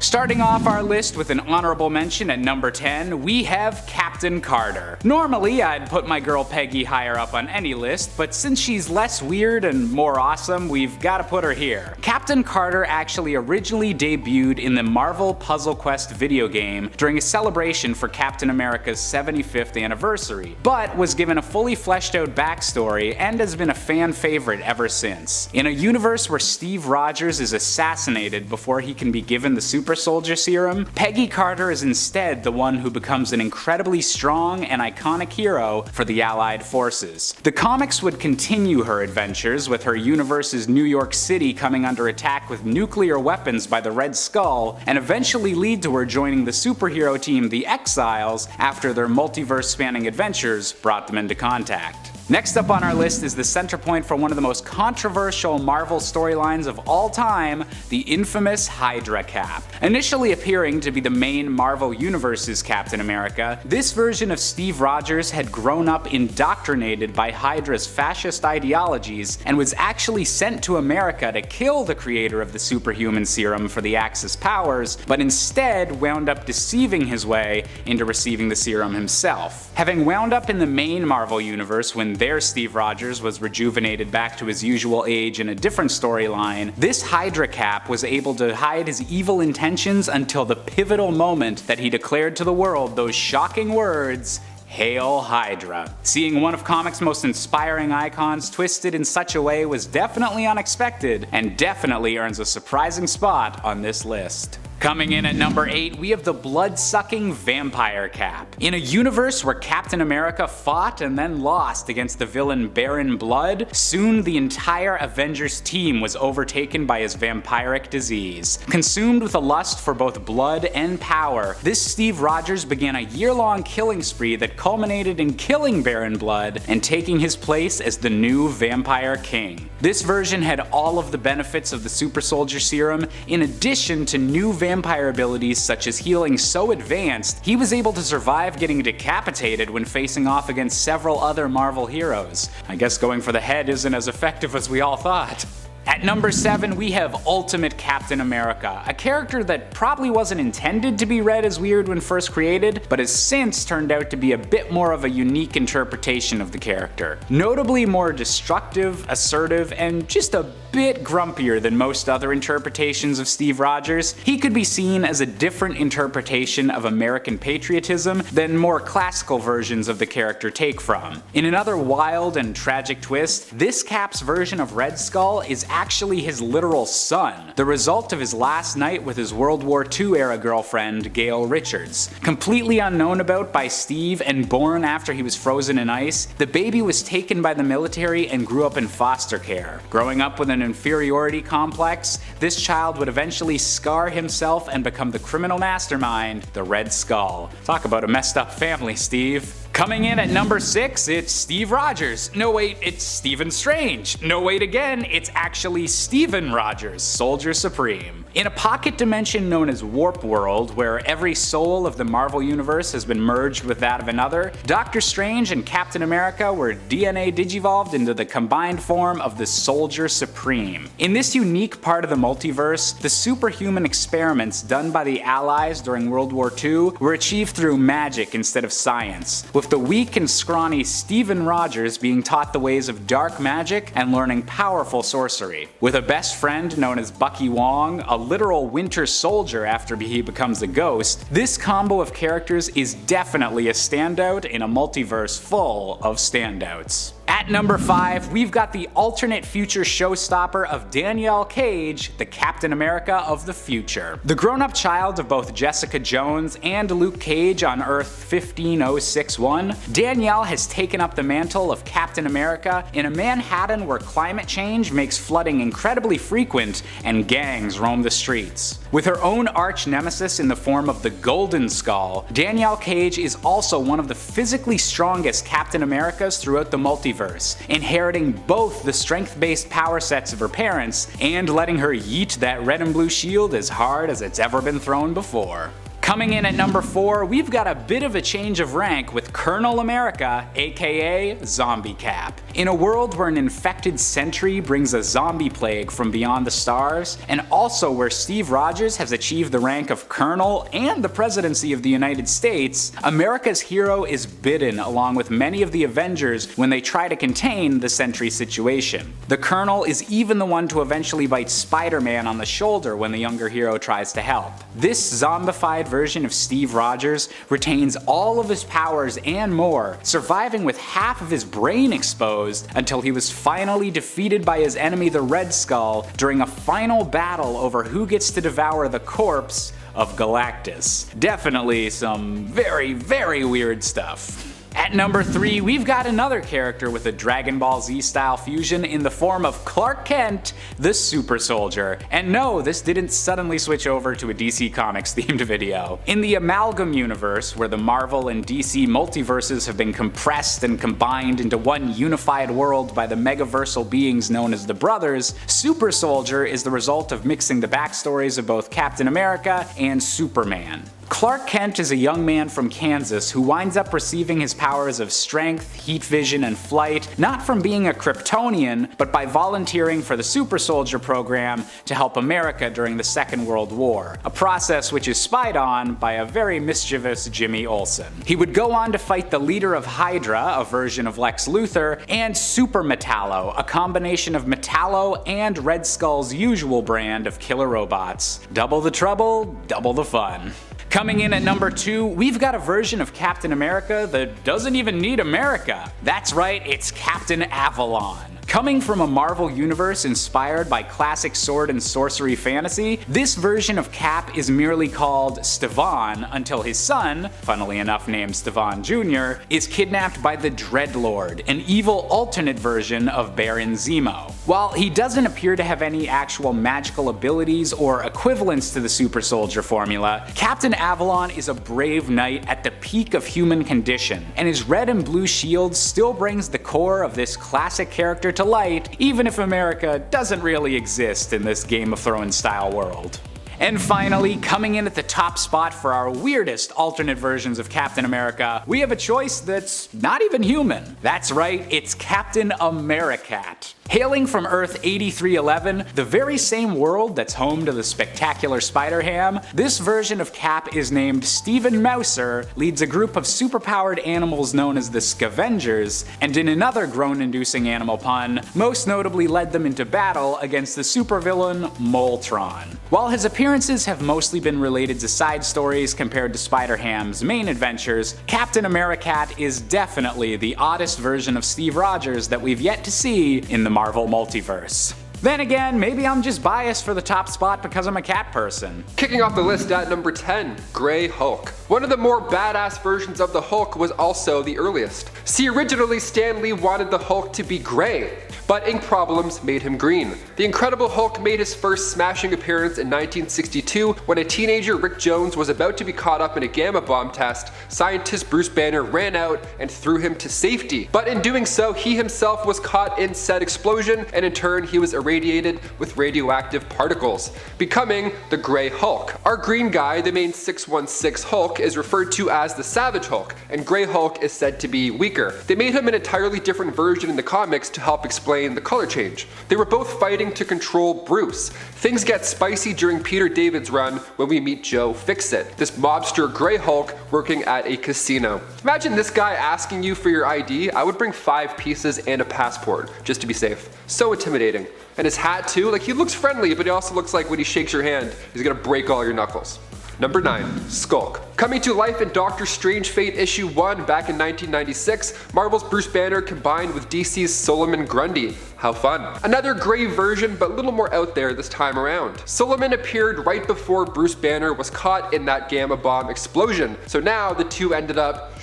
Starting off our list with an honorable mention at number 10, we have Captain Carter. Normally, I'd put my girl Peggy higher up on any list, but since she's less weird and more awesome, we've gotta put her here. Captain Carter actually originally debuted in the Marvel Puzzle Quest video game during a celebration for Captain America's 75th anniversary, but was given a fully fleshed out backstory and has been a fan favorite ever since. In a universe where Steve Rogers is assassinated before he can be given the super soldier serum, Peggy Carter is instead the one who becomes an incredibly strong and iconic hero for the Allied forces. The comics would continue her adventures, with her universe's New York City coming under attack with nuclear weapons by the Red Skull, and eventually lead to her joining the superhero team the Exiles after their multiverse-spanning adventures brought them into contact. Next up on our list is the center point for one of the most controversial Marvel storylines of all time, the infamous Hydra Cap. Initially appearing to be the main Marvel Universe's Captain America, this version of Steve Rogers had grown up indoctrinated by Hydra's fascist ideologies and was actually sent to America to kill the creator of the superhuman serum for the Axis powers, but instead wound up deceiving his way into receiving the serum himself. Having wound up in the main Marvel Universe when their Steve Rogers was rejuvenated back to his usual age in a different storyline, this Hydra Cap was able to hide his evil intentions until the pivotal moment that he declared to the world those shocking words, "Hail Hydra." Seeing one of comics' most inspiring icons twisted in such a way was definitely unexpected, and definitely earns a surprising spot on this list. Coming in at number 8, we have the blood-sucking Vampire Cap. In a universe where Captain America fought and then lost against the villain Baron Blood, soon the entire Avengers team was overtaken by his vampiric disease. Consumed with a lust for both blood and power, this Steve Rogers began a year-long killing spree that culminated in killing Baron Blood and taking his place as the new Vampire King. This version had all of the benefits of the Super Soldier Serum, in addition to new vampire abilities such as healing so advanced, he was able to survive getting decapitated when facing off against several other Marvel heroes. I guess going for the head isn't as effective as we all thought. At number 7, we have Ultimate Captain America, a character that probably wasn't intended to be read as weird when first created, but has since turned out to be a bit more of a unique interpretation of the character. Notably more destructive, assertive, and just a bit grumpier than most other interpretations of Steve Rogers, he could be seen as a different interpretation of American patriotism than more classical versions of the character take from. In another wild and tragic twist, this Cap's version of Red Skull is actually his literal son, the result of his last night with his World War II era girlfriend, Gail Richards. Completely unknown about by Steve and born after he was frozen in ice, the baby was taken by the military and grew up in foster care. Growing up with an inferiority complex, this child would eventually scar himself and become the criminal mastermind, the Red Skull. Talk about a messed up family, Steve. Coming in at number 6, it's Steve Rogers. No wait, it's Stephen Strange. No wait again, it's actually Steven Rogers, Soldier Supreme. In a pocket dimension known as Warp World, where every soul of the Marvel Universe has been merged with that of another, Doctor Strange and Captain America were DNA digivolved into the combined form of the Soldier Supreme. In this unique part of the multiverse, the superhuman experiments done by the Allies during World War II were achieved through magic instead of science, with the weak and scrawny Steven Rogers being taught the ways of dark magic and learning powerful sorcery. With a best friend known as Bucky Wong, a literal Winter Soldier after he becomes a ghost, this combo of characters is definitely a standout in a multiverse full of standouts. At number 5, we've got the alternate future showstopper of Danielle Cage, the Captain America of the future. The grown-up child of both Jessica Jones and Luke Cage on Earth 15061, Danielle has taken up the mantle of Captain America in a Manhattan where climate change makes flooding incredibly frequent and gangs roam the streets. With her own arch nemesis in the form of the Golden Skull, Danielle Cage is also one of the physically strongest Captain Americas throughout the multiverse, inheriting both the strength-based power sets of her parents and letting her yeet that red and blue shield as hard as it's ever been thrown before. Coming in at number 4, we've got a bit of a change of rank with Colonel America, aka Zombie Cap. In a world where an infected sentry brings a zombie plague from beyond the stars, and also where Steve Rogers has achieved the rank of Colonel and the presidency of the United States, America's hero is bidden along with many of the Avengers when they try to contain the sentry situation. The Colonel is even the one to eventually bite Spider-Man on the shoulder when the younger hero tries to help. This zombified version of Steve Rogers retains all of his powers and more, surviving with half of his brain exposed until he was finally defeated by his enemy the Red Skull during a final battle over who gets to devour the corpse of Galactus. Definitely some very, very weird stuff. At number 3, we've got another character with a Dragon Ball Z style fusion in the form of Clark Kent, the Super Soldier. And no, this didn't suddenly switch over to a DC Comics themed video. In the Amalgam universe, where the Marvel and DC multiverses have been compressed and combined into one unified world by the megaversal beings known as the Brothers, Super Soldier is the result of mixing the backstories of both Captain America and Superman. Clark Kent is a young man from Kansas who winds up receiving his powers of strength, heat vision, and flight not from being a Kryptonian, but by volunteering for the Super Soldier program to help America during the Second World War, a process which is spied on by a very mischievous Jimmy Olsen. He would go on to fight the leader of Hydra, a version of Lex Luthor, and Super Metallo, a combination of Metallo and Red Skull's usual brand of killer robots. Double the trouble, double the fun. Coming in at number 2, we've got a version of Captain America that doesn't even need America. That's right, it's Captain Avalon. Coming from a Marvel universe inspired by classic sword and sorcery fantasy, this version of Cap is merely called Stevan until his son, funnily enough named Stevan Jr., is kidnapped by the Dreadlord, an evil alternate version of Baron Zemo. While he doesn't appear to have any actual magical abilities or equivalents to the Super Soldier formula, Captain Avalon is a brave knight at the peak of human condition, and his red and blue shield still brings the core of this classic character to light, even if America doesn't really exist in this Game of Thrones style world. And finally, coming in at the top spot for our weirdest alternate versions of Captain America, we have a choice that's not even human. That's right, it's Captain Americat. Hailing from Earth 8311, the very same world that's home to the spectacular Spider-Ham, this version of Cap is named Stephen Mouser, leads a group of superpowered animals known as the Scavengers, and in another groan-inducing animal pun, most notably led them into battle against the supervillain Moltron. While his appearances have mostly been related to side stories compared to Spider-Ham's main adventures, Captain Americat is definitely the oddest version of Steve Rogers that we've yet to see in the Marvel multiverse. Then again, maybe I'm just biased for the top spot because I'm a cat person. Kicking off the list at number 10, Grey Hulk. One of the more badass versions of the Hulk was also the earliest. See, originally Stan Lee wanted the Hulk to be grey, but ink problems made him green. The Incredible Hulk made his first smashing appearance in 1962 when a teenager Rick Jones was about to be caught up in a gamma bomb test. Scientist Bruce Banner ran out and threw him to safety, but in doing so he himself was caught in said explosion, and in turn he was irradiated with radioactive particles, becoming the Grey Hulk. Our green guy, the main 616 Hulk, is referred to as the Savage Hulk, and Grey Hulk is said to be weaker. They made him an entirely different version in the comics to help explain the color change. They were both fighting to control Bruce. Things get spicy during Peter David's run when we meet Joe Fixit, this mobster Grey Hulk working at a casino. Imagine this guy asking you for your ID. I would bring 5 pieces and a passport, just to be safe. So intimidating. And his hat too, like he looks friendly, but he also looks like when he shakes your hand, he's gonna break all your knuckles. Number 9, Skulk. Coming to life in Doctor Strange Fate issue 1 back in 1996, Marvel's Bruce Banner combined with DC's Solomon Grundy. How fun. Another grey version, but a little more out there this time around. Solomon appeared right before Bruce Banner was caught in that gamma bomb explosion, so now the two ended up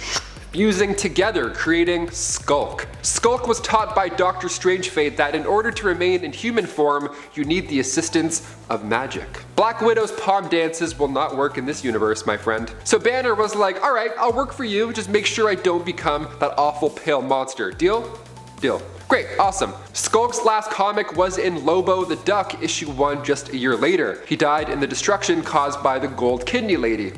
fusing together, creating Skulk. Skulk was taught by Doctor Strange Fate that in order to remain in human form, you need the assistance of magic. Black Widow's palm dances will not work in this universe, my friend. So Banner was like, alright, I'll work for you, just make sure I don't become that awful pale monster. Deal? Deal. Great, awesome. Skulk's last comic was in Lobo the Duck issue 1 just a year later. He died in the destruction caused by the Gold Kidney Lady.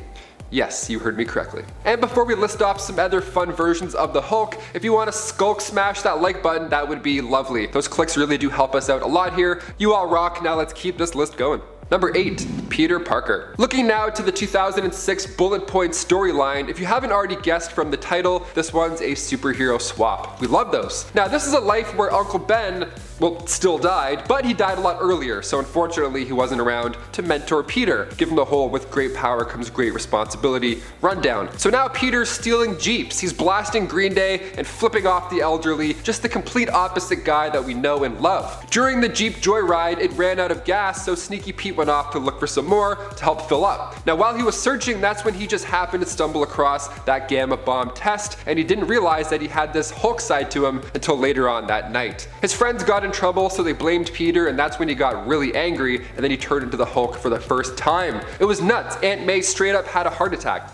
Yes, you heard me correctly. And before we list off some other fun versions of the Hulk, if you want to skulk smash that like button, that would be lovely. Those clicks really do help us out a lot here. You all rock. Now let's keep this list going. Number 8, Peter Parker. Looking now to the 2006 bullet point storyline, if you haven't already guessed from the title, this one's a superhero swap. We love those. Now this is a life where Uncle Ben, well, still died, but he died a lot earlier, so unfortunately he wasn't around to mentor Peter. Give him the whole with great power comes great responsibility rundown. So now Peter's stealing Jeeps, he's blasting Green Day and flipping off the elderly, just the complete opposite guy that we know and love. During the Jeep joyride, it ran out of gas, so Sneaky Pete went off to look for some more to help fill up. Now while he was searching, that's when he just happened to stumble across that gamma bomb test, and he didn't realize that he had this Hulk side to him until later on that night. His friends got in trouble, so they blamed Peter, and that's when he got really angry, and then he turned into the Hulk for the first time. It was nuts. Aunt May straight up had a heart attack.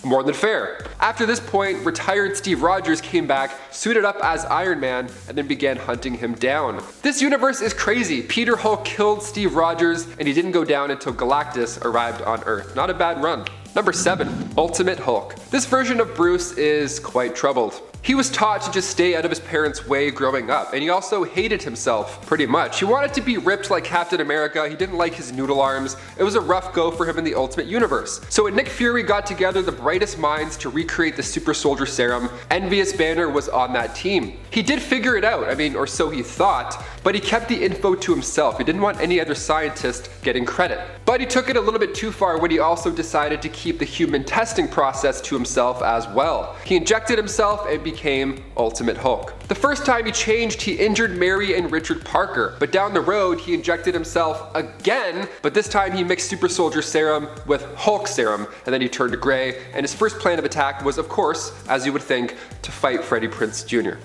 More than fair. After this point, retired Steve Rogers came back, suited up as Iron Man, and then began hunting him down. This universe is crazy. Peter Hulk killed Steve Rogers, and he didn't go down until Galactus arrived on Earth. Not a bad run. Number 7, Ultimate Hulk. This version of Bruce is quite troubled. He was taught to just stay out of his parents' way growing up, and he also hated himself pretty much. He wanted to be ripped like Captain America, he didn't like his noodle arms. It was a rough go for him in the Ultimate Universe. So when Nick Fury got together the brightest minds to recreate the Super Soldier Serum, Envious Banner was on that team. He did figure it out, or so he thought, but he kept the info to himself. He didn't want any other scientist getting credit. But he took it a little bit too far when he also decided to keep the human testing process to himself as well. He injected himself and became Ultimate Hulk. The first time he changed, he injured Mary and Richard Parker, but down the road he injected himself again, but this time he mixed Super Soldier Serum with Hulk Serum, and then he turned to gray, and his first plan of attack was, of course, as you would think, to fight Freddie Prinze Jr.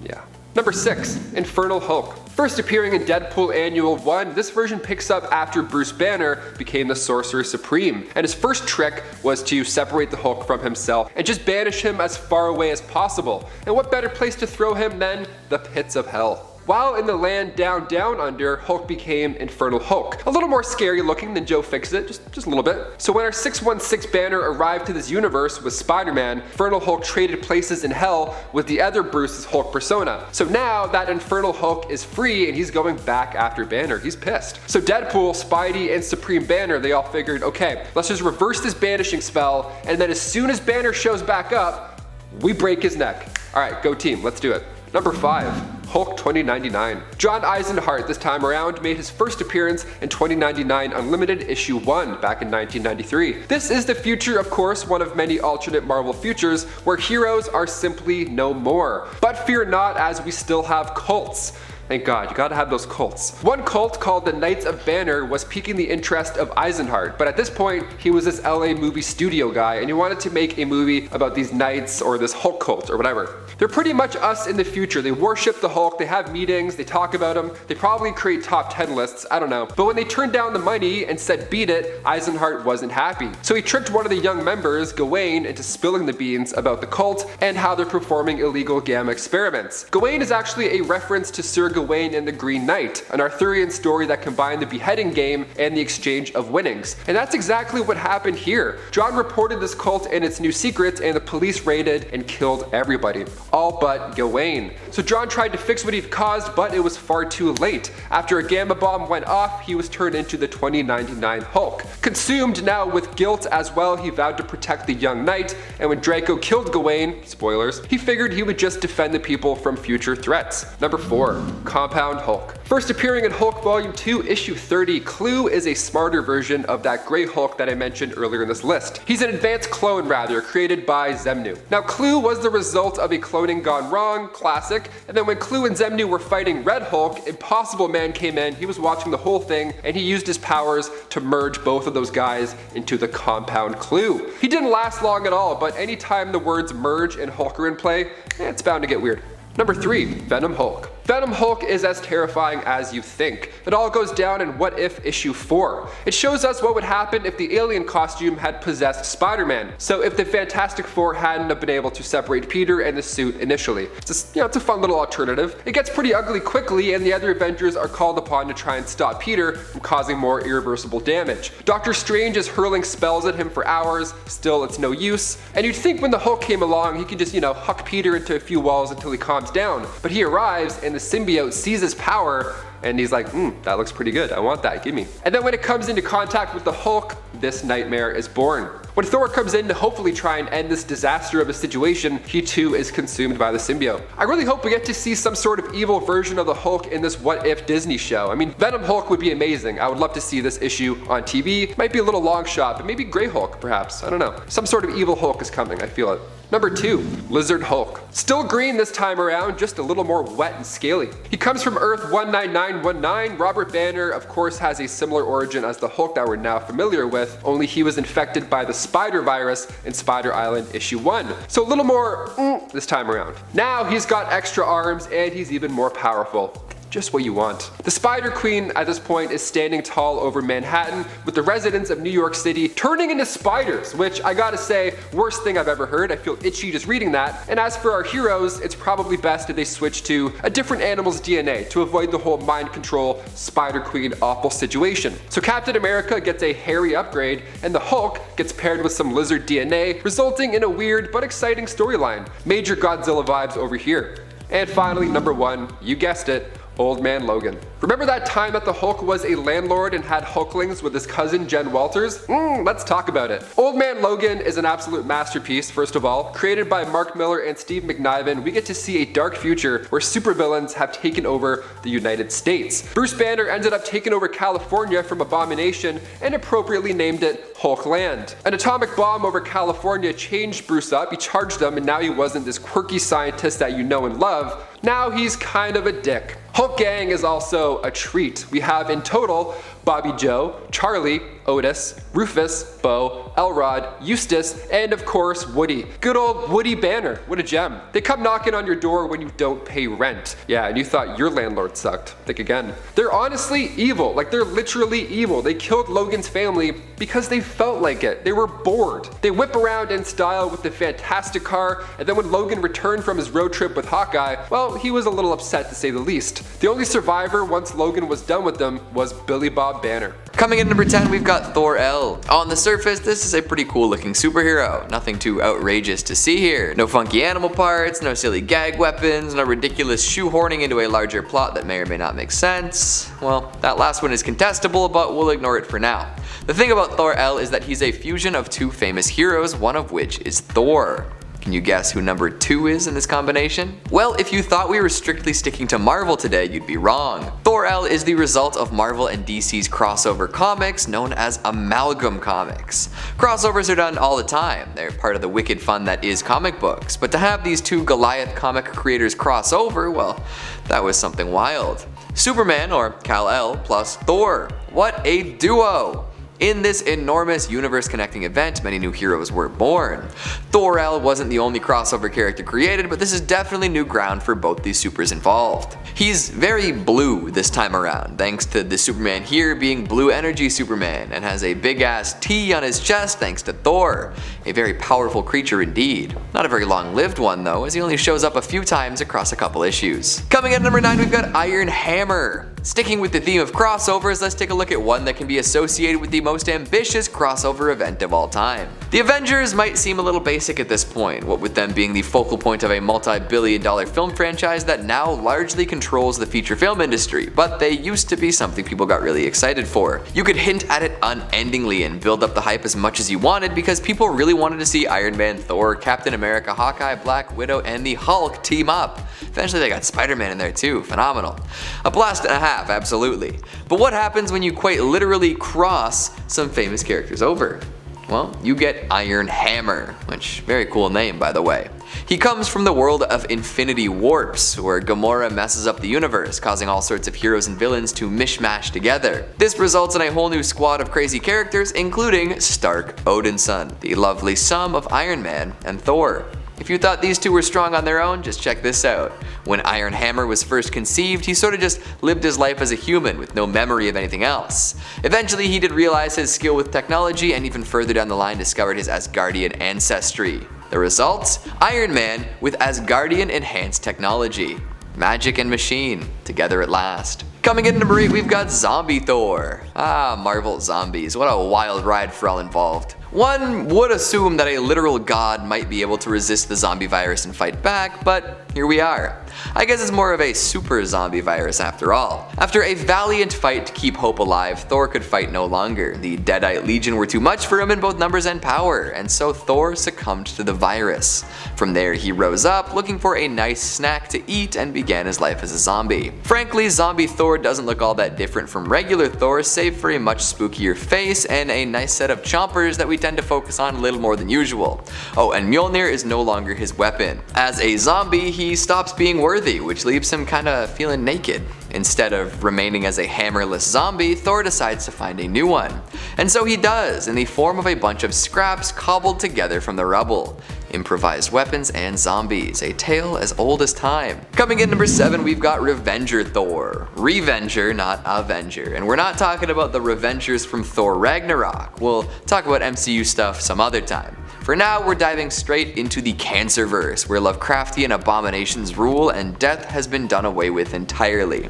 Yeah. Number 6, Infernal Hulk. First appearing in Deadpool Annual 1, this version picks up after Bruce Banner became the Sorcerer Supreme, and his first trick was to separate the Hulk from himself and just banish him as far away as possible. And what better place to throw him than the pits of hell? While in the land down under, Hulk became Infernal Hulk. A little more scary looking than Joe Fixit, just a little bit. So when our 616 banner arrived to this universe with Spider-Man, Infernal Hulk traded places in hell with the other Bruce's Hulk persona. So now that Infernal Hulk is free and he's going back after Banner. He's pissed. So Deadpool, Spidey, and Supreme Banner, they all figured, okay, let's just reverse this banishing spell, and then as soon as Banner shows back up, we break his neck. Alright, go team, let's do it. Number 5, Hulk 2099. John Eisenhart this time around made his first appearance in 2099 Unlimited issue 1 back in 1993. This is the future, of course, one of many alternate Marvel futures where heroes are simply no more. But fear not, as we still have cults. Thank God, you gotta have those cults. One cult called the Knights of Banner was piquing the interest of Eisenhart, but at this point, he was this LA movie studio guy and he wanted to make a movie about these knights or this Hulk cult or whatever. They're pretty much us in the future. They worship the Hulk, they have meetings, they talk about him, they probably create top 10 lists, I don't know. But when they turned down the money and said beat it, Eisenhart wasn't happy. So he tricked one of the young members, Gawain, into spilling the beans about the cult and how they're performing illegal gamma experiments. Gawain is actually a reference to Sir Gawain and the Green Knight, an Arthurian story that combined the beheading game and the exchange of winnings. And that's exactly what happened here. John reported this cult and its new secrets, and the police raided and killed everybody. All but Gawain. So John tried to fix what he'd caused, but it was far too late. After a gamma bomb went off, he was turned into the 2099 Hulk. Consumed now with guilt as well, he vowed to protect the young knight, and when Draco killed Gawain, spoilers, he figured he would just defend the people from future threats. Number 4, Compound Hulk. First appearing in Hulk Volume 2, Issue 30, Clue is a smarter version of that Grey Hulk that I mentioned earlier in this list. He's an advanced clone rather, created by Xemnu. Now Clue was the result of a cloning gone wrong, classic, and then when Clue and Xemnu were fighting Red Hulk, Impossible Man came in, he was watching the whole thing, and he used his powers to merge both of those guys into the Compound Clue. He didn't last long at all, but anytime the words merge and Hulk are in play, it's bound to get weird. Number 3, Venom Hulk. Venom Hulk is as terrifying as you think. It all goes down in What If issue 4. It shows us what would happen if the alien costume had possessed Spider-Man. So if the Fantastic Four hadn't have been able to separate Peter and the suit initially. It's a fun little alternative. It gets pretty ugly quickly, and the other Avengers are called upon to try and stop Peter from causing more irreversible damage. Doctor Strange is hurling spells at him for hours, still it's no use. And you'd think when the Hulk came along, he could just, huck Peter into a few walls until he calms down. But he arrives and the symbiote sees his power and he's like, that looks pretty good. I want that, gimme. And then when it comes into contact with the Hulk, this nightmare is born. When Thor comes in to hopefully try and end this disaster of a situation, he too is consumed by the symbiote. I really hope we get to see some sort of evil version of the Hulk in this What If Disney show. I mean, Venom Hulk would be amazing. I would love to see this issue on TV. Might be a little long shot, but maybe Grey Hulk perhaps. I don't know. Some sort of evil Hulk is coming, I feel it. Number 2, Lizard Hulk. Still green this time around, just a little more wet and scaly. He comes from Earth 19919. Robert Banner, of course, has a similar origin as the Hulk that we're now familiar with, only he was infected by the Spider Virus in Spider Island issue 1. So a little more this time around. Now he's got extra arms and he's even more powerful. Just what you want. The Spider Queen at this point is standing tall over Manhattan with the residents of New York City turning into spiders, which I gotta say, worst thing I've ever heard. I feel itchy just reading that. And as for our heroes, it's probably best if they switch to a different animal's DNA to avoid the whole mind control Spider Queen awful situation. So Captain America gets a hairy upgrade and the Hulk gets paired with some lizard DNA, resulting in a weird but exciting storyline. Major Godzilla vibes over here. And finally, number 1, you guessed it, Old Man Logan. Remember that time that the Hulk was a landlord and had Hulklings with his cousin Jen Walters? Let's talk about it. Old Man Logan is an absolute masterpiece, first of all. Created by Mark Miller and Steve McNiven, we get to see a dark future where supervillains have taken over the United States. Bruce Banner ended up taking over California from Abomination and appropriately named it Hulkland. An atomic bomb over California changed Bruce up, he charged him, and now he wasn't this quirky scientist that you know and love. Now he's kind of a dick. Hulk Gang is also a treat. We have in total Bobby Joe, Charlie, Otis, Rufus, Bo, Elrod, Eustace, and of course Woody. Good old Woody Banner, what a gem. They come knocking on your door when you don't pay rent. Yeah, and you thought your landlord sucked. Think again. They're honestly evil, like they're literally evil. They killed Logan's family because they felt like it. They were bored. They whip around in style with the Fantastic Car, and then when Logan returned from his road trip with Hawkeye, well, he was a little upset to say the least. The only survivor once Logan was done with them was Billy Bob Banner. Coming in number 10, we've got Thor L. On the surface, this is a pretty cool looking superhero. Nothing too outrageous to see here. No funky animal parts, no silly gag weapons, no ridiculous shoehorning into a larger plot that may or may not make sense. Well, that last one is contestable, but we'll ignore it for now. The thing about Thor L is that he's a fusion of two famous heroes, one of which is Thor. Can you guess who number 2 is in this combination? Well, if you thought we were strictly sticking to Marvel today, you'd be wrong. Thor L is the result of Marvel and DC's crossover comics known as Amalgam Comics. Crossovers are done all the time, they're part of the wicked fun that is comic books, but to have these two Goliath comic creators cross over, well, that was something wild. Superman, or Kal-El, plus Thor. What a duo! In this enormous universe-connecting event, many new heroes were born. Thor-El wasn't the only crossover character created, but this is definitely new ground for both these supers involved. He's very blue this time around, thanks to the Superman here being Blue Energy Superman, and has a big-ass T on his chest thanks to Thor. A very powerful creature indeed. Not a very long-lived one though, as he only shows up a few times across a couple issues. Coming in at number 9, we've got Iron Hammer. Sticking with the theme of crossovers, let's take a look at one that can be associated with the most ambitious crossover event of all time. The Avengers might seem a little basic at this point, what with them being the focal point of a multi-billion-dollar film franchise that now largely controls the feature film industry, but they used to be something people got really excited for. You could hint at it unendingly and build up the hype as much as you wanted because people really wanted to see Iron Man, Thor, Captain America, Hawkeye, Black Widow, and the Hulk team up. Eventually they got Spider-Man in there too, phenomenal. A blast and a half, absolutely. But what happens when you quite literally cross some famous characters over? Well, you get Iron Hammer, which, very cool name by the way. He comes from the world of Infinity Warps, where Gamora messes up the universe, causing all sorts of heroes and villains to mishmash together. This results in a whole new squad of crazy characters, including Stark Odinson, the lovely son of Iron Man and Thor. If you thought these two were strong on their own, just check this out. When Iron Hammer was first conceived, he sort of just lived his life as a human with no memory of anything else. Eventually he did realize his skill with technology, and even further down the line discovered his Asgardian ancestry. The result? Iron Man with Asgardian enhanced technology. Magic and machine, together at last. Coming in at number 8, we've got Zombie Thor. Marvel zombies, what a wild ride for all involved. One would assume that a literal god might be able to resist the zombie virus and fight back, but here we are. I guess it's more of a super zombie virus after all. After a valiant fight to keep hope alive, Thor could fight no longer. The Deadite Legion were too much for him in both numbers and power, and so Thor succumbed to the virus. From there he rose up, looking for a nice snack to eat, and began his life as a zombie. Frankly, zombie Thor doesn't look all that different from regular Thor, save for a much spookier face and a nice set of chompers that we tend to focus on a little more than usual. Oh, and Mjolnir is no longer his weapon. As a zombie, he stops being worthy, which leaves him kinda feeling naked. Instead of remaining as a hammerless zombie, Thor decides to find a new one. And so he does, in the form of a bunch of scraps cobbled together from the rubble. Improvised weapons and zombies, a tale as old as time. Coming in number 7, we've got Revenger Thor. Revenger, not Avenger. And we're not talking about the Revengers from Thor Ragnarok. We'll talk about MCU stuff some other time. For now, we're diving straight into the Cancerverse, where Lovecraftian abominations rule and death has been done away with entirely.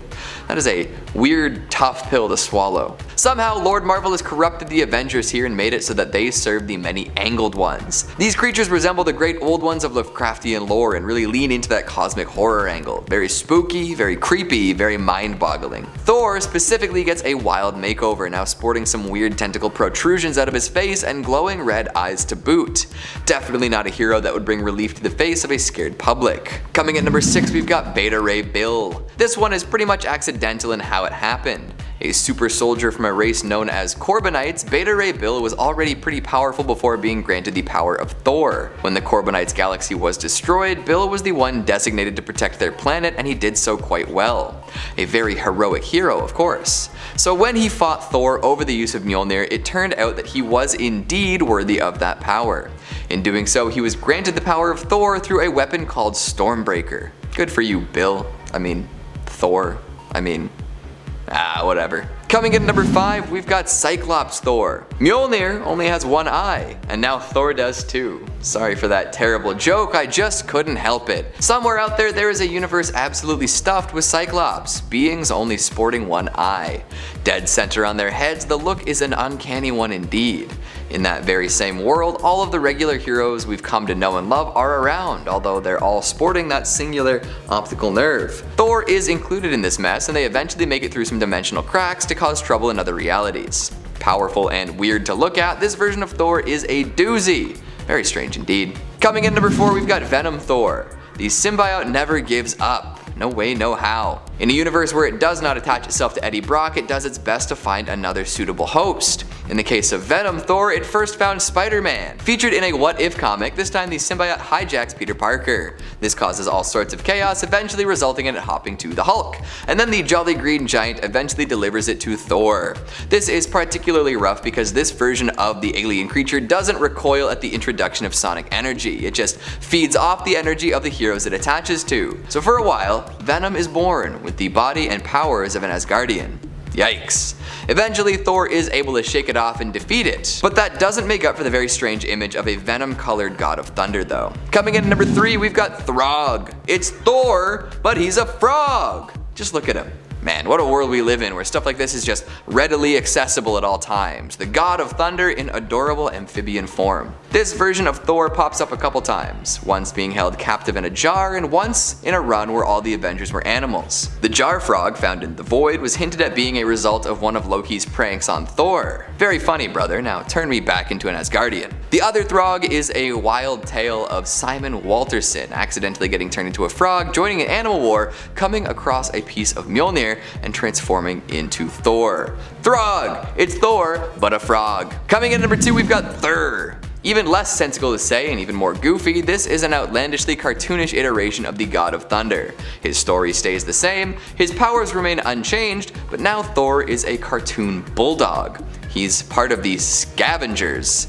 That is a weird, tough pill to swallow. Somehow, Lord Marvel has corrupted the Avengers here and made it so that they serve the many angled ones. These creatures resemble the great old ones of Lovecraftian lore and really lean into that cosmic horror angle. Very spooky, very creepy, very mind-boggling. Thor specifically gets a wild makeover, now sporting some weird tentacle protrusions out of his face and glowing red eyes to boot. Definitely not a hero that would bring relief to the face of a scared public. Coming at number 6, we've got Beta Ray Bill. This one is pretty much accidental in how it happened. A super soldier from a race known as Corbinites, Beta Ray Bill was already pretty powerful before being granted the power of Thor. When the Corbinites galaxy was destroyed, Bill was the one designated to protect their planet, and he did so quite well. A very heroic hero, of course. So when he fought Thor over the use of Mjolnir, it turned out that he was indeed worthy of that power. In doing so, he was granted the power of Thor through a weapon called Stormbreaker. Good for you, Bill. Thor. Whatever. Coming in at number 5, we've got Cyclops Thor. Mjolnir only has one eye, and now Thor does too. Sorry for that terrible joke, I just couldn't help it. Somewhere out there is a universe absolutely stuffed with Cyclops, beings only sporting one eye. Dead center on their heads, the look is an uncanny one indeed. In that very same world, all of the regular heroes we've come to know and love are around, although they're all sporting that singular optical nerve. Thor is included in this mess, and they eventually make it through some dimensional cracks to cause trouble in other realities. Powerful and weird to look at, this version of Thor is a doozy. Very strange indeed. Coming in number 4, we've got Venom Thor. The symbiote never gives up. No way, no how. In a universe where it does not attach itself to Eddie Brock, it does its best to find another suitable host. In the case of Venom Thor, it first found Spider-Man. Featured in a What If comic, this time the symbiote hijacks Peter Parker. This causes all sorts of chaos, eventually resulting in it hopping to the Hulk. And then the Jolly Green Giant eventually delivers it to Thor. This is particularly rough because this version of the alien creature doesn't recoil at the introduction of sonic energy. It just feeds off the energy of the heroes it attaches to. So for a while, Venom is born with the body and powers of an Asgardian. Yikes. Eventually, Thor is able to shake it off and defeat it, but that doesn't make up for the very strange image of a venom-colored god of thunder though. Coming in at number 3, we've got Throg. It's Thor, but he's a frog. Just look at him. Man, what a world we live in where stuff like this is just readily accessible at all times. The god of thunder in adorable amphibian form. This version of Thor pops up a couple times, once being held captive in a jar and once in a run where all the Avengers were animals. The jar frog found in The Void was hinted at being a result of one of Loki's pranks on Thor. Very funny, brother, now turn me back into an Asgardian. The other Throg is a wild tale of Simon Walterson accidentally getting turned into a frog, joining an animal war, coming across a piece of Mjolnir, and transforming into Thor. Throg! It's Thor, but a frog. Coming in at number 2, we've got Thur. Even less sensical to say and even more goofy, this is an outlandishly cartoonish iteration of the God of Thunder. His story stays the same, his powers remain unchanged, but now Thor is a cartoon bulldog. He's part of the Scavengers,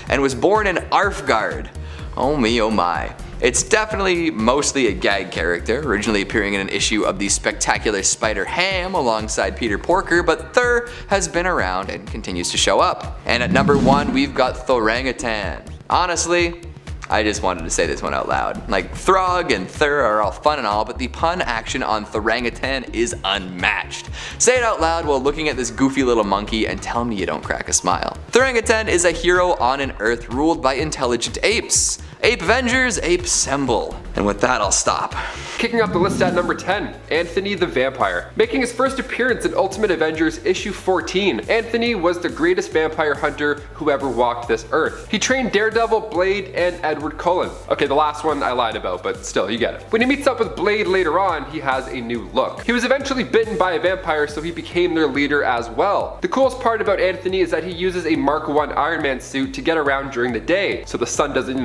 and was born in Arfgard. Oh me, oh my. It's definitely mostly a gag character, originally appearing in an issue of the Spectacular Spider-Ham alongside Peter Porker, but Thur has been around and continues to show up. And at number 1, we've got Thorangutan. Honestly, I just wanted to say this one out loud. Like, Throg and Thur are all fun and all, but the pun action on Thorangutan is unmatched. Say it out loud while looking at this goofy little monkey and tell me you don't crack a smile. Thorangutan is a hero on an Earth ruled by intelligent apes. Ape Avengers, Ape Assemble. And with that, I'll stop. Kicking off the list at number 10, Anthony the Vampire. Making his first appearance in Ultimate Avengers issue 14, Anthony was the greatest vampire hunter who ever walked this earth. He trained Daredevil, Blade, and Edward Cullen. Okay, the last one I lied about, but still, you get it. When he meets up with Blade later on, he has a new look. He was eventually bitten by a vampire, so he became their leader as well. The coolest part about Anthony is that he uses a Mark I Iron Man suit to get around during the day, so the sun doesn't,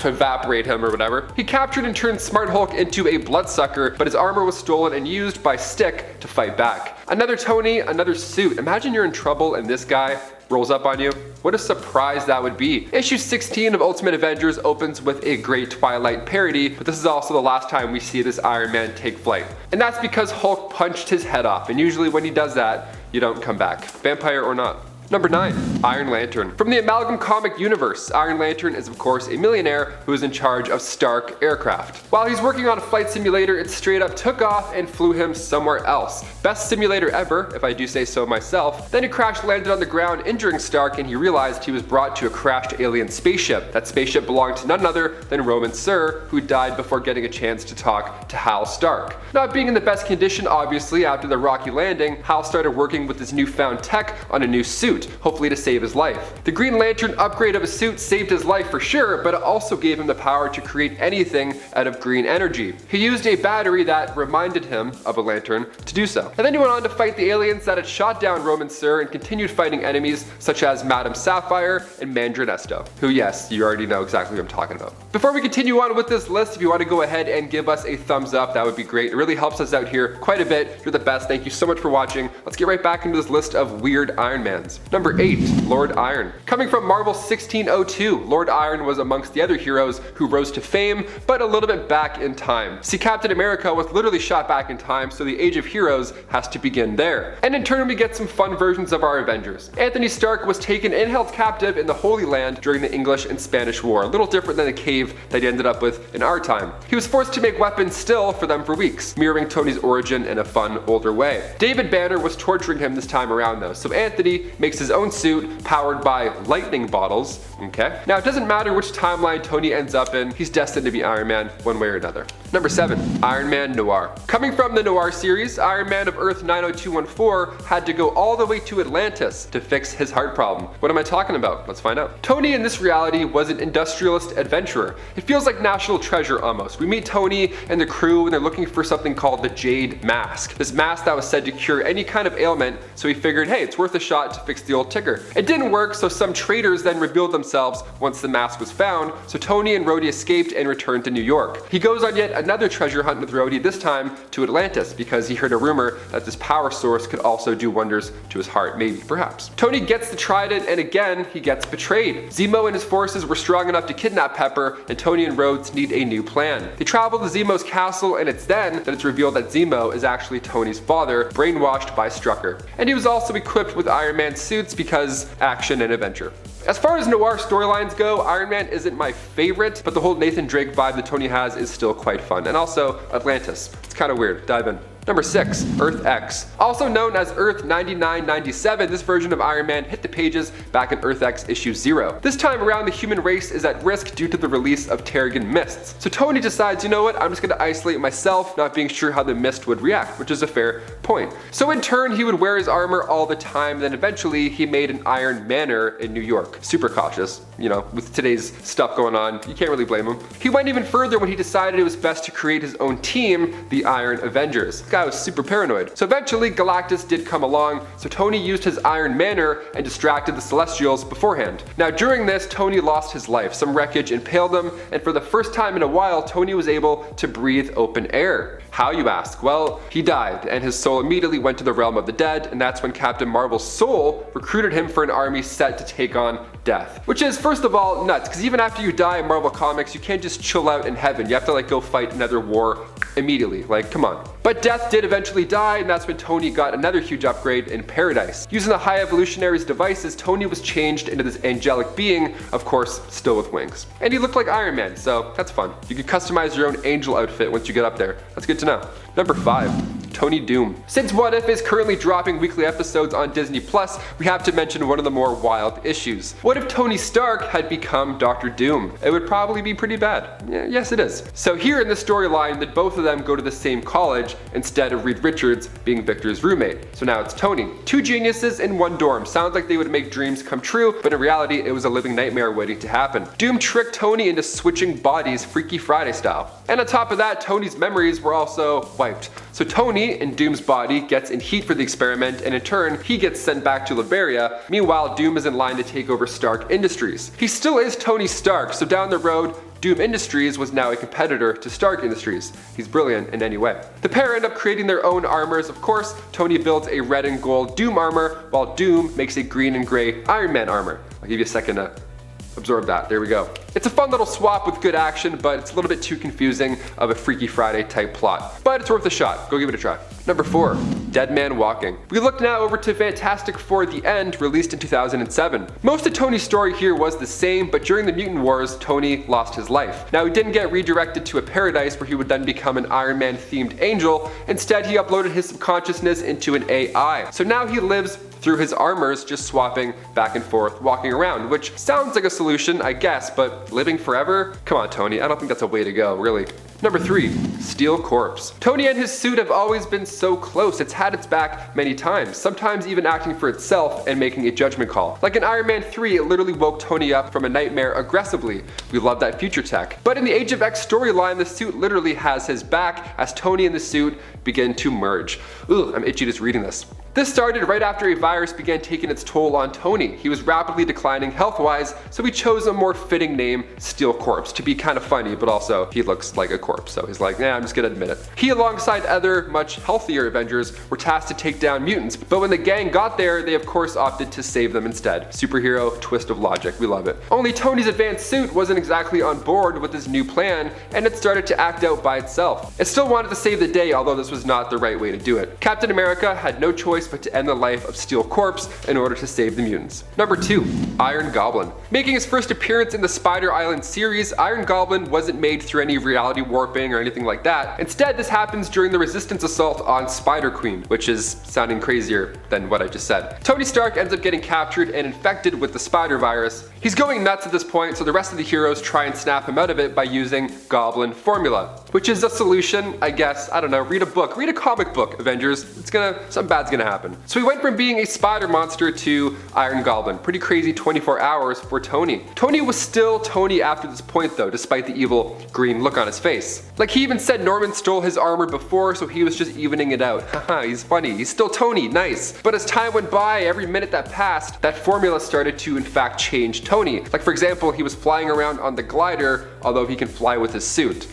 evaporate him or whatever. He captured and turned Smart Hulk into a bloodsucker, but his armor was stolen and used by Stick to fight back. Another Tony, another suit. Imagine you're in trouble and this guy rolls up on you. What a surprise that would be. Issue 16 of Ultimate Avengers opens with a great Twilight parody, but this is also the last time we see this Iron Man take flight. And that's because Hulk punched his head off, and usually when he does that, you don't come back, vampire or not. Number 9, Iron Lantern. From the Amalgam comic universe, Iron Lantern is of course a millionaire who is in charge of Stark Aircraft. While he's working on a flight simulator, it straight up took off and flew him somewhere else. Best simulator ever, if I do say so myself. Then he crash landed on the ground, injuring Stark, and he realized he was brought to a crashed alien spaceship. That spaceship belonged to none other than Roman Sur, who died before getting a chance to talk to Hal Stark. Not being in the best condition, obviously, after the rocky landing, Hal started working with his newfound tech on a new suit, hopefully to save his life. The Green Lantern upgrade of his suit saved his life for sure, but it also gave him the power to create anything out of green energy. He used a battery that reminded him of a lantern to do so. And then he went on to fight the aliens that had shot down Roman Sur and continued fighting enemies such as Madame Sapphire and Mandranesto, who, yes, you already know exactly what I'm talking about. Before we continue on with this list, if you want to go ahead and give us a thumbs up, that would be great. It really helps us out here quite a bit. You're the best. Thank you so much for watching. Let's get right back into this list of weird Iron Mans. Number 8, Lord Iron. Coming from Marvel 1602, Lord Iron was amongst the other heroes who rose to fame, but a little bit back in time. See, Captain America was literally shot back in time, so the Age of Heroes has to begin there. And in turn, we get some fun versions of our Avengers. Anthony Stark was taken and held captive in the Holy Land during the English and Spanish War, a little different than the cave that he ended up with in our time. He was forced to make weapons still for them for weeks, mirroring Tony's origin in a fun, older way. David Banner was torturing him this time around though, so Anthony makes his own suit powered by lightning bottles. Okay. Now it doesn't matter which timeline Tony ends up in, he's destined to be Iron Man one way or another. Number 7, Iron Man Noir. Coming from the Noir series, Iron Man of Earth 90214 had to go all the way to Atlantis to fix his heart problem. What am I talking about? Let's find out. Tony in this reality was an industrialist adventurer. It feels like National Treasure almost. We meet Tony and the crew and they're looking for something called the Jade Mask. This mask that was said to cure any kind of ailment, so he figured, hey, it's worth a shot to fix the old ticker. It didn't work, so some traitors then revealed themselves once the mask was found, so Tony and Rhodey escaped and returned to New York. He goes on yet another treasure hunt with Rhodey, this time to Atlantis, because he heard a rumor that this power source could also do wonders to his heart, maybe, perhaps. Tony gets the trident, and again, he gets betrayed. Zemo and his forces were strong enough to kidnap Pepper, and Tony and Rhodes need a new plan. They travel to Zemo's castle, and it's then that it's revealed that Zemo is actually Tony's father, brainwashed by Strucker. And he was also equipped with Iron Man suits because action and adventure. As far as noir storylines go, Iron Man isn't my favorite, but the whole Nathan Drake vibe that Tony has is still quite fun. And also Atlantis. It's kind of weird. Dive in. Number 6, Earth X. Also known as Earth 9997, this version of Iron Man hit the pages back in Earth X issue 0. This time around, the human race is at risk due to the release of Terrigen mists. So Tony decides, you know what, I'm just going to isolate myself, not being sure how the mist would react, which is a fair point. So in turn, he would wear his armor all the time, then eventually he made an Iron Manor in New York. Super cautious, you know, with today's stuff going on, you can't really blame him. He went even further when he decided it was best to create his own team, the Iron Avengers. guy was super paranoid. So eventually Galactus did come along, so Tony used his Iron Manner and distracted the Celestials beforehand. Now during this, Tony lost his life. Some wreckage impaled him, and for the first time in a while, Tony was able to breathe open air. How, you ask? Well, he died, and his soul immediately went to the realm of the dead, and that's when Captain Marvel's soul recruited him for an army set to take on Death. Which is, first of all, nuts, because even after you die in Marvel Comics, you can't just chill out in heaven. You have to like go fight another war immediately. Like, come on. But Death did eventually die, and that's when Tony got another huge upgrade in Paradise. Using the High Evolutionary's devices, Tony was changed into this angelic being, of course, still with wings. And he looked like Iron Man, so that's fun. You can customize your own angel outfit once you get up there. That's good to know. Number 5. Tony Doom. Since What If is currently dropping weekly episodes on Disney+, we have to mention one of the more wild issues. What if Tony Stark had become Dr. Doom? It would probably be pretty bad. Yeah, yes, it is. So here in the storyline that both of them go to the same college instead of Reed Richards being Victor's roommate. So now it's Tony. Two geniuses in one dorm. Sounds like they would make dreams come true, but in reality it was a living nightmare waiting to happen. Doom tricked Tony into switching bodies Freaky Friday style. And on top of that, Tony's memories were also wiped. So Tony, in Doom's body, gets in heat for the experiment, and in turn, he gets sent back to Liberia. Meanwhile, Doom is in line to take over Stark Industries. He still is Tony Stark, so down the road, Doom Industries was now a competitor to Stark Industries. He's brilliant in any way. The pair end up creating their own armors. Of course, Tony builds a red and gold Doom armor, while Doom makes a green and gray Iron Man armor. I'll give you a second to absorb that. There we go. It's a fun little swap with good action, but it's a little bit too confusing of a Freaky Friday type plot. But it's worth a shot. Go give it a try. Number 4. Dead Man Walking. We look now over to Fantastic Four: The End, released in 2007. Most of Tony's story here was the same, but during the Mutant Wars, Tony lost his life. Now he didn't get redirected to a paradise where he would then become an Iron Man themed angel. Instead, he uploaded his subconsciousness into an AI. So now he lives through his armors, just swapping back and forth, walking around, which sounds like a solution, I guess, but living forever? Come on, Tony, I don't think that's a way to go, really. Number 3. Steel Corpse. Tony and his suit have always been so close. It's had its back many times, sometimes even acting for itself and making a judgment call. Like in Iron Man 3, it literally woke Tony up from a nightmare aggressively. We love that future tech. But in the Age of X storyline, the suit literally has his back as Tony and the suit begin to merge. Ugh, I'm itchy just reading this. This started right after a virus began taking its toll on Tony. He was rapidly declining health-wise, so he chose a more fitting name, Steel Corpse, to be kind of funny, but also he looks like a corpse, so he's like, nah, I'm just gonna admit it. He, alongside other, much healthier Avengers, were tasked to take down mutants, but when the gang got there, they of course opted to save them instead. Superhero twist of logic, we love it. Only Tony's advanced suit wasn't exactly on board with his new plan, and it started to act out by itself. It still wanted to save the day, although this was not the right way to do it. Captain America had no choice but to end the life of Steel Corpse in order to save the mutants. Number 2. Iron Goblin. Making his first appearance in the Spider Island series, Iron Goblin wasn't made through any reality warping or anything like that. Instead, this happens during the Resistance assault on Spider-Queen, which is sounding crazier than what I just said. Tony Stark ends up getting captured and infected with the spider virus. He's going nuts at this point, so the rest of the heroes try and snap him out of it by using Goblin Formula, which is a solution, I guess. I don't know, read a book, read a comic book, Avengers. Something bad's gonna happen. So we went from being a spider monster to Iron Goblin. Pretty crazy 24 hours for Tony. Tony was still Tony after this point though, despite the evil green look on his face. Like he even said Norman stole his armor before, so he was just evening it out. Haha, he's funny, he's still Tony, nice. But as time went by, every minute that passed, that formula started to in fact change Tony. Like for example, he was flying around on the glider, although he can fly with his suit.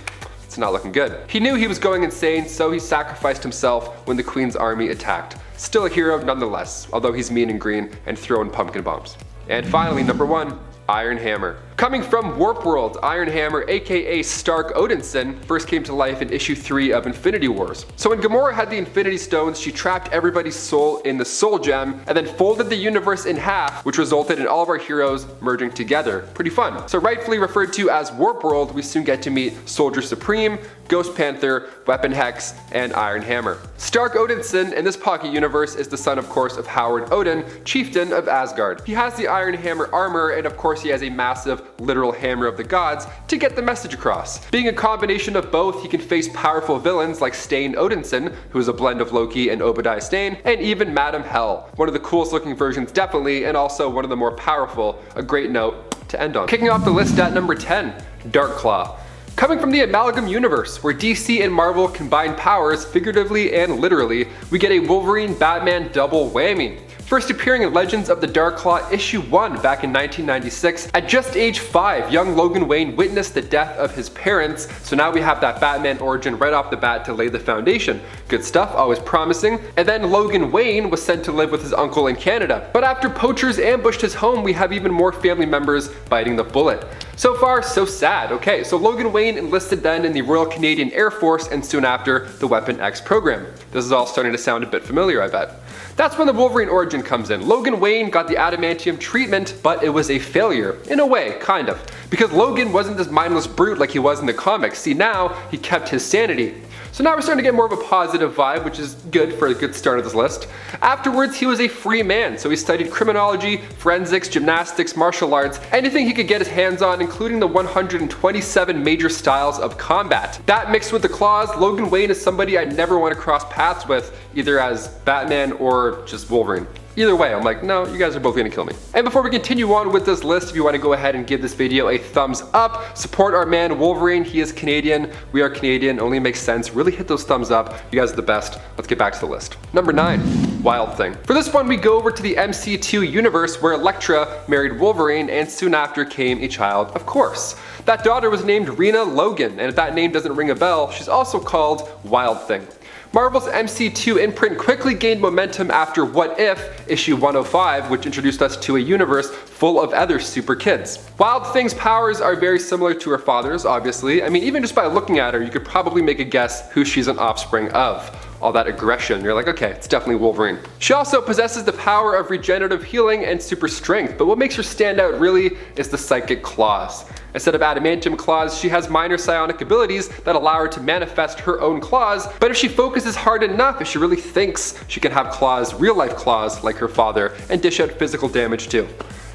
It's not looking good. He knew he was going insane, so he sacrificed himself when the Queen's army attacked. Still a hero nonetheless, although he's mean and green and throwing pumpkin bombs. And finally, number 1, Iron Hammer. Coming from Warp World, Iron Hammer, aka Stark Odinson, first came to life in issue 3 of Infinity Wars. So when Gamora had the Infinity Stones, she trapped everybody's soul in the Soul Gem, and then folded the universe in half, which resulted in all of our heroes merging together. Pretty fun. So rightfully referred to as Warp World, we soon get to meet Soldier Supreme, Ghost Panther, Weapon Hex, and Iron Hammer. Stark Odinson in this pocket universe is the son, of course, of Howard Odin, chieftain of Asgard. He has the Iron Hammer armor, and of course he has a massive literal hammer of the gods to get the message across. Being a combination of both, he can face powerful villains like Stain Odinson, who is a blend of Loki and Obadiah Stane, and even Madam Hell, one of the coolest looking versions definitely, and also one of the more powerful. A great note to end on. Kicking off the list at number 10, Dark Claw. Coming from the Amalgam universe, where DC and Marvel combine powers figuratively and literally, we get a Wolverine-Batman double whammy. First appearing in Legends of the Dark Claw issue 1 back in 1996, at just age 5, young Logan Wayne witnessed the death of his parents, so now we have that Batman origin right off the bat to lay the foundation. Good stuff, always promising. And then Logan Wayne was sent to live with his uncle in Canada. But after poachers ambushed his home, we have even more family members biting the bullet. So far, so sad. Okay, so Logan Wayne enlisted then in the Royal Canadian Air Force and soon after the Weapon X program. This is all starting to sound a bit familiar, I bet. That's when the Wolverine origin comes in. Logan Wayne got the adamantium treatment, but it was a failure. In a way, kind of. Because Logan wasn't this mindless brute like he was in the comics. See, now he kept his sanity. So now we're starting to get more of a positive vibe, which is good for a good start of this list. Afterwards, he was a free man, so he studied criminology, forensics, gymnastics, martial arts, anything he could get his hands on, including the 127 major styles of combat. That mixed with the claws, Logan Wayne is somebody I never want to cross paths with, either as Batman or just Wolverine. Either way, I'm like, no, you guys are both gonna kill me. And before we continue on with this list, if you want to go ahead and give this video a thumbs up, support our man Wolverine. He is Canadian, we are Canadian, only makes sense. Really hit those thumbs up. You guys are the best. Let's get back to the list. Number 9, Wild Thing. For this one, we go over to the MC2 universe where Elektra married Wolverine and soon after came a child, of course. That daughter was named Rena Logan, and if that name doesn't ring a bell, she's also called Wild Thing. Marvel's MC2 imprint quickly gained momentum after What If, issue 105, which introduced us to a universe full of other super kids. Wild Thing's powers are very similar to her father's, obviously. I mean, even just by looking at her, you could probably make a guess who she's an offspring of. All that aggression, you're like, okay, it's definitely Wolverine. She also possesses the power of regenerative healing and super strength, but what makes her stand out really is the psychic claws. Instead of adamantium claws, she has minor psionic abilities that allow her to manifest her own claws, but if she focuses hard enough, if she really thinks, she can have claws, real life claws like her father, and dish out physical damage too.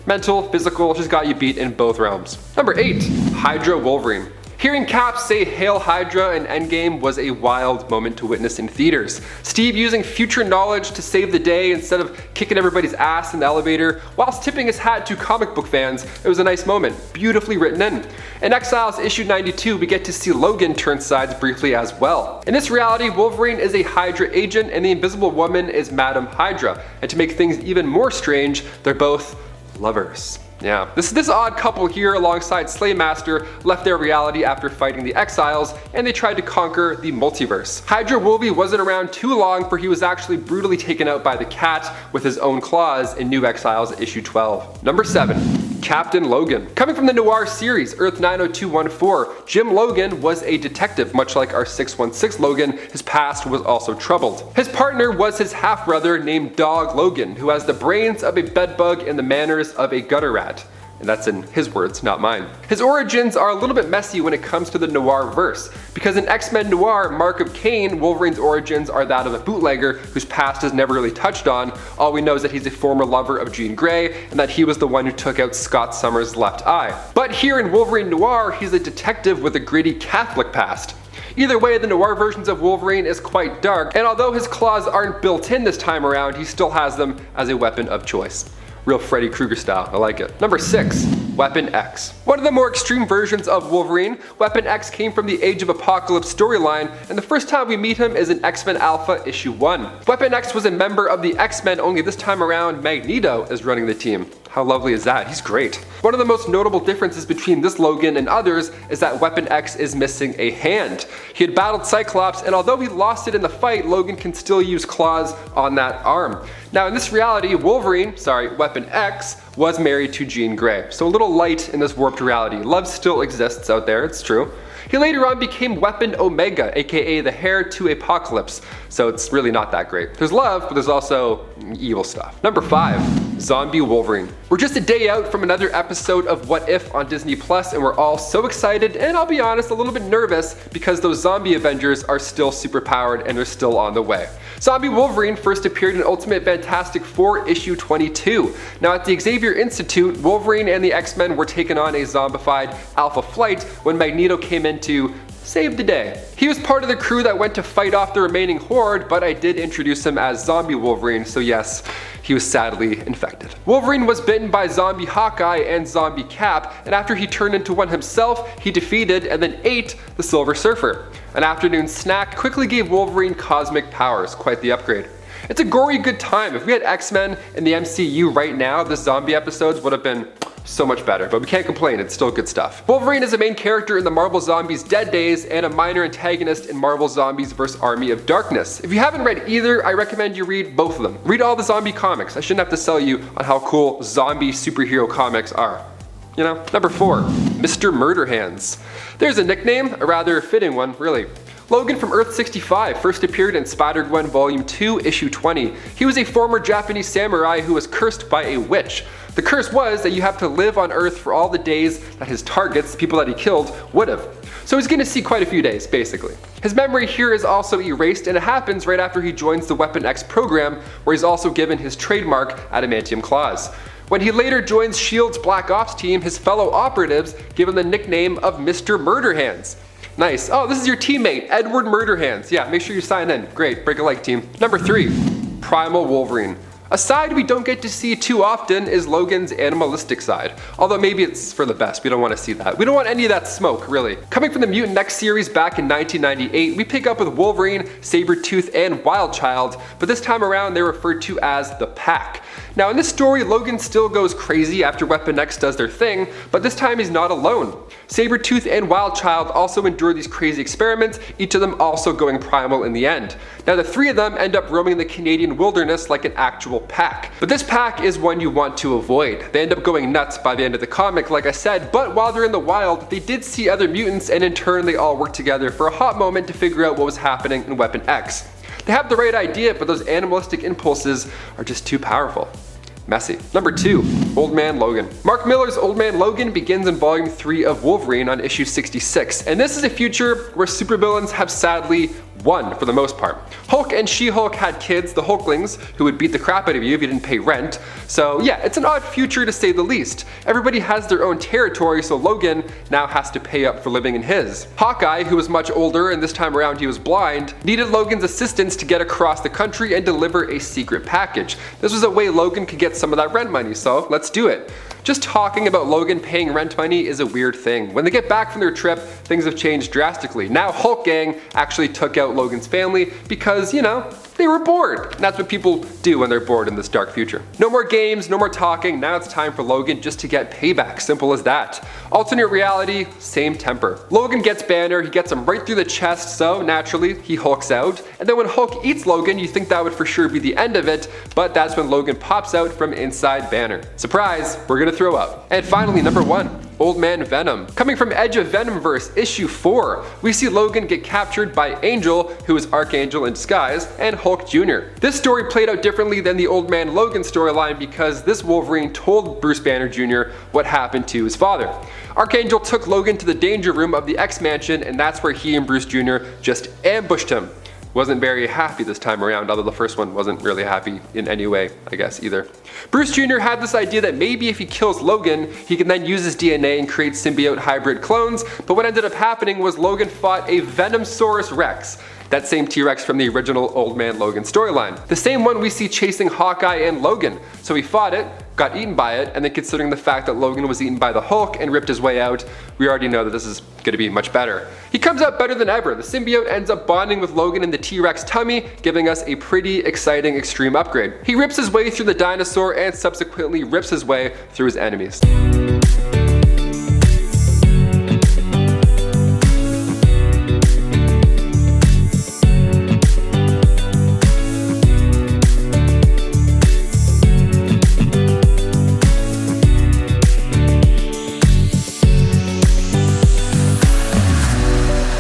Mental, physical, she's got you beat in both realms. Number 8, Hydra Wolverine. Hearing Cap say "Hail Hydra" in Endgame was a wild moment to witness in theaters. Steve using future knowledge to save the day instead of kicking everybody's ass in the elevator, whilst tipping his hat to comic book fans. It was a nice moment, beautifully written in. In Exiles issue 92, we get to see Logan turn sides briefly as well. In this reality, Wolverine is a Hydra agent and the Invisible Woman is Madam Hydra. And to make things even more strange, they're both lovers. Yeah, this odd couple here alongside Slaymaster left their reality after fighting the Exiles, and they tried to conquer the multiverse. Hydra Wolvie wasn't around too long, for he was actually brutally taken out by the Cat with his own claws in New Exiles issue 12. Number 7, Captain Logan. Coming from the Noir series, Earth 90214, Jim Logan was a detective. Much like our 616 Logan, his past was also troubled. His partner was his half-brother named Dog Logan, who has the brains of a bedbug and the manners of a gutter rat. And that's in his words, not mine. His origins are a little bit messy when it comes to the Noir verse, because in X-Men Noir, Mark of Cain, Wolverine's origins are that of a bootlegger whose past is never really touched on. All we know is that he's a former lover of Jean Grey, and that he was the one who took out Scott Summers' left eye. But here in Wolverine Noir, he's a detective with a gritty Catholic past. Either way, the Noir versions of Wolverine is quite dark, and although his claws aren't built in this time around, he still has them as a weapon of choice. Real Freddy Krueger style, I like it. Number 6, Weapon X. One of the more extreme versions of Wolverine, Weapon X came from the Age of Apocalypse storyline, and the first time we meet him is in X-Men Alpha issue 1. Weapon X was a member of the X-Men, only this time around Magneto is running the team. How lovely is that? He's great. One of the most notable differences between this Logan and others is that Weapon X is missing a hand. He had battled Cyclops, and although he lost it in the fight, Logan can still use claws on that arm. Now in this reality, Weapon X was married to Jean Grey, so a little light in this warped reality. Love still exists out there, it's true. He later on became Weapon Omega, aka the heir to Apocalypse, so it's really not that great. There's love, but there's also evil stuff. Number 5, Zombie Wolverine. We're just a day out from another episode of What If on Disney Plus, and we're all so excited, and I'll be honest, a little bit nervous because those zombie Avengers are still superpowered and they're still on the way. Zombie Wolverine first appeared in Ultimate Fantastic 4 issue 22. Now at the Xavier Institute, Wolverine and the X-Men were taken on a zombified Alpha Flight when Magneto came in to save the day. He was part of the crew that went to fight off the remaining horde, but I did introduce him as Zombie Wolverine, so yes, he was sadly infected. Wolverine was bitten by zombie Hawkeye and zombie Cap, and after he turned into one himself, he defeated and then ate the Silver Surfer. An afternoon snack quickly gave Wolverine cosmic powers, quite the upgrade. It's a gory good time. If we had X-Men in the MCU right now, the zombie episodes would have been so much better, but we can't complain, it's still good stuff. Wolverine is a main character in the Marvel Zombies Dead Days and a minor antagonist in Marvel Zombies vs. Army of Darkness. If you haven't read either, I recommend you read both of them. Read all the zombie comics. I shouldn't have to sell you on how cool zombie superhero comics are. You know? Number 4, Mr. Murderhands. There's a nickname, a rather fitting one, really. Logan from Earth 65 first appeared in Spider-Gwen Volume 2, Issue 20. He was a former Japanese samurai who was cursed by a witch. The curse was that you have to live on Earth for all the days that his targets, the people that he killed, would have. So he's gonna see quite a few days, basically. His memory here is also erased, and it happens right after he joins the Weapon X program, where he's also given his trademark adamantium claws. When he later joins S.H.I.E.L.D.'s Black Ops team, his fellow operatives give him the nickname of Mr. Murderhands. Nice. Oh, this is your teammate, Edward Murderhands. Yeah, make sure you sign in. Great, break a like, team. Number 3, Primal Wolverine. A side we don't get to see too often is Logan's animalistic side. Although maybe it's for the best, we don't want to see that. We don't want any of that smoke, really. Coming from the Mutant X series back in 1998, we pick up with Wolverine, Sabretooth, and Wildchild, but this time around they're referred to as the Pack. Now in this story, Logan still goes crazy after Weapon X does their thing, but this time he's not alone. Sabretooth and Wildchild also endure these crazy experiments, each of them also going primal in the end. Now the 3 of them end up roaming the Canadian wilderness like an actual pack. But this pack is one you want to avoid. They end up going nuts by the end of the comic, like I said, but while they're in the wild, they did see other mutants, and in turn they all worked together for a hot moment to figure out what was happening in Weapon X. They have the right idea, but those animalistic impulses are just too powerful. Messy. Number 2, Old Man Logan. Mark Millar's Old Man Logan begins in Volume 3 of Wolverine on issue 66, and this is a future where supervillains have sadly won for the most part. Hulk and She-Hulk had kids, the Hulklings, who would beat the crap out of you if you didn't pay rent. So yeah, it's an odd future to say the least. Everybody has their own territory, so Logan now has to pay up for living in his. Hawkeye, who was much older and this time around he was blind, needed Logan's assistance to get across the country and deliver a secret package. This was a way Logan could get some of that rent money, so let's do it. Just talking about Logan paying rent money is a weird thing. When they get back from their trip, things have changed drastically. Now Hulk Gang actually took out Logan's family because, you know, they were bored. And that's what people do when they're bored in this dark future. No more games, no more talking. Now it's time for Logan just to get payback. Simple as that. Alternate reality, same temper. Logan gets Banner, he gets him right through the chest, so naturally he hulks out. And then when Hulk eats Logan, you think that would for sure be the end of it, but that's when Logan pops out from inside Banner. Surprise, we're gonna throw up. And finally, number 1. Old Man Venom. Coming from Edge of Venomverse issue 4, we see Logan get captured by Angel, who is Archangel in disguise, and Hulk Jr. This story played out differently than the Old Man Logan storyline because this Wolverine told Bruce Banner Jr. what happened to his father. Archangel took Logan to the danger room of the X-Mansion, and that's where he and Bruce Jr. just ambushed him. Wasn't very happy this time around, although the first one wasn't really happy in any way, I guess, either. Bruce Jr. had this idea that maybe if he kills Logan, he can then use his DNA and create symbiote hybrid clones, but what ended up happening was Logan fought a Venomsaurus Rex, that same T-Rex from the original Old Man Logan storyline. The same one we see chasing Hawkeye and Logan. So he fought it, got eaten by it, and then considering the fact that Logan was eaten by the Hulk and ripped his way out, we already know that this is gonna be much better. He comes out better than ever. The symbiote ends up bonding with Logan in the T-Rex tummy, giving us a pretty exciting extreme upgrade. He rips his way through the dinosaur and subsequently rips his way through his enemies.